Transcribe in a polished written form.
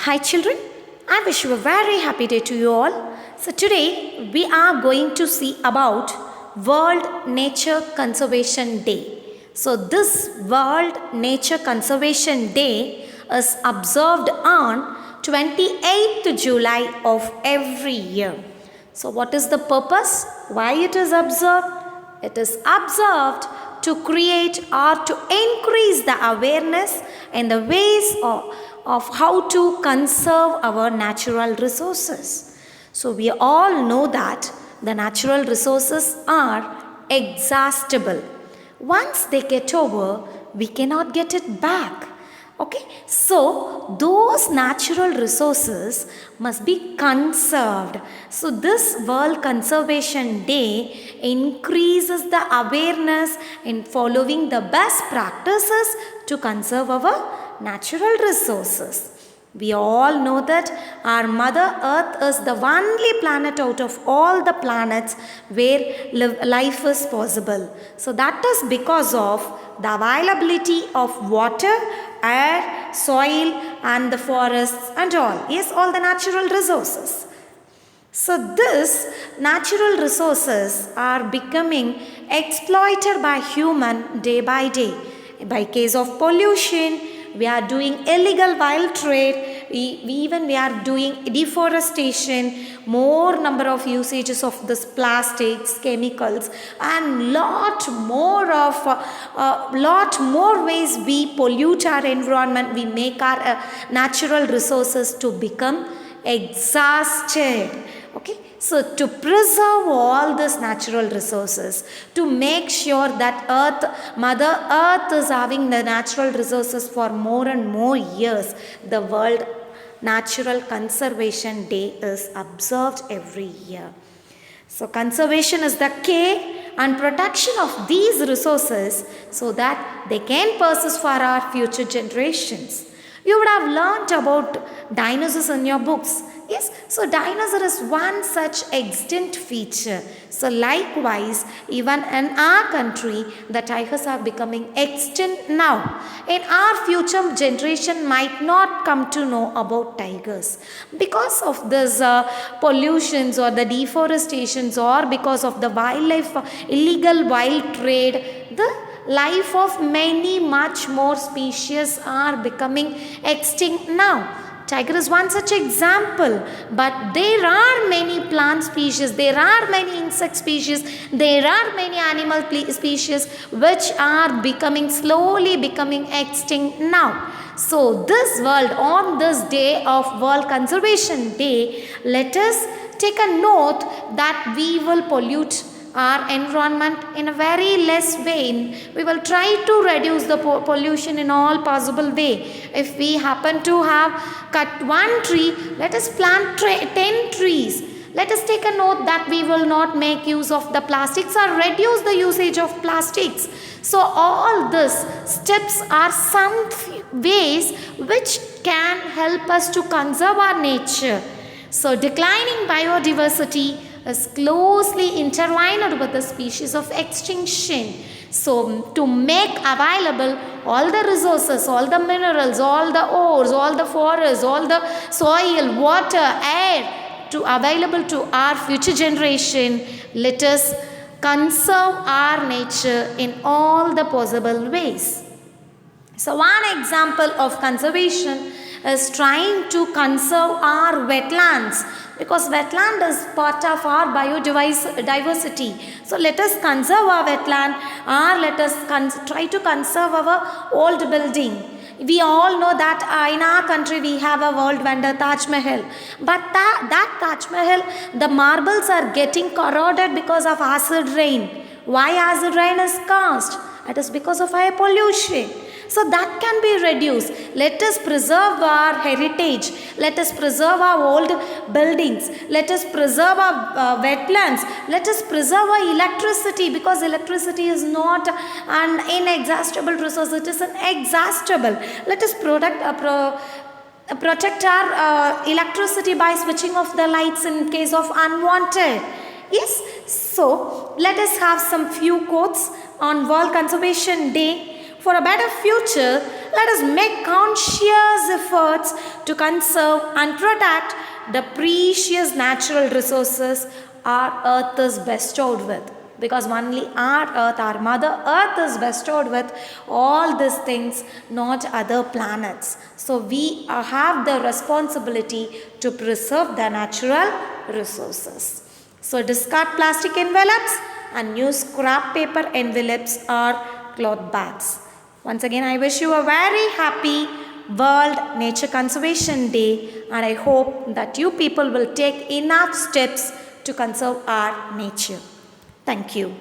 Hi children, I wish you a very happy day to you all. So today we are going to see about World Nature Conservation Day. So this World Nature Conservation Day is observed on 28th July of every year. So what is the purpose? Why it is observed? It is observed to create or to increase the awareness and the ways of how to conserve our natural resources. So we all know that the natural resources are exhaustible. Once they get over, we cannot get it back. Okay, so those natural resources must be conserved. So this World Conservation Day increases the awareness in following the best practices to conserve our natural resources. We all know that our Mother Earth is the only planet out of all the planets where life is possible. So that is because of the availability of water, air, soil and the forests and all. Yes, all the natural resources. So these natural resources are becoming exploited by human day by day. By case of pollution, we are doing illegal wild trade, we are doing deforestation, more number of usages of this plastics, chemicals and lot more ways we pollute our environment, we make our natural resources to become exhausted. Okay, so to preserve all these natural resources, to make sure that Mother Earth is having the natural resources for more and more years, the World Natural Conservation Day is observed every year. So conservation is the care and protection of these resources so that they can persist for our future generations. You would have learnt about dinosaurs in your books. Yes, so dinosaur is one such extinct feature. So likewise, even in our country, the tigers are becoming extinct now. In our future generation might not come to know about tigers. Because of this pollutions or the deforestations or because of the wildlife, illegal wild trade, the life of many much more species are becoming extinct now. Tiger is one such example, but there are many plant species, there are many insect species, there are many animal species which are slowly becoming extinct now. So this world, on this day of World Conservation Day, let us take a note that we will pollute our environment in a very less way. We will try to reduce the pollution in all possible way. If we happen to have cut one tree, let us plant 10 trees. Let us take a note that we will not make use of the plastics or reduce the usage of plastics. So all these steps are some ways which can help us to conserve our nature. So declining biodiversity is closely intertwined with the species of extinction. So to make available all the resources, all the minerals, all the ores, all the forests, all the soil, water, air available to our future generation, let us conserve our nature in all the possible ways. So one example of conservation is trying to conserve our wetlands, because wetland is part of our biodiversity. So let us conserve our wetland, or let us try to conserve our old building. We all know that in our country we have a world wonder, Taj Mahal. But that Taj Mahal, the marbles are getting corroded because of acid rain. Why acid rain is caused? It is because of air pollution. So that can be reduced. Let us preserve our heritage. Let us preserve our old buildings. Let us preserve our wetlands. Let us preserve our electricity, because electricity is not an inexhaustible resource. It is an exhaustible. Let us protect our electricity by switching off the lights in case of unwanted. Yes, so let us have some few quotes on World Conservation Day. For a better future, let us make conscious efforts to conserve and protect the precious natural resources our earth is bestowed with. Because only our earth, our mother earth is bestowed with all these things, not other planets. So we have the responsibility to preserve the natural resources. So discard plastic envelopes and use scrap paper envelopes or cloth bags. Once again, I wish you a very happy World Nature Conservation Day, and I hope that you people will take enough steps to conserve our nature. Thank you.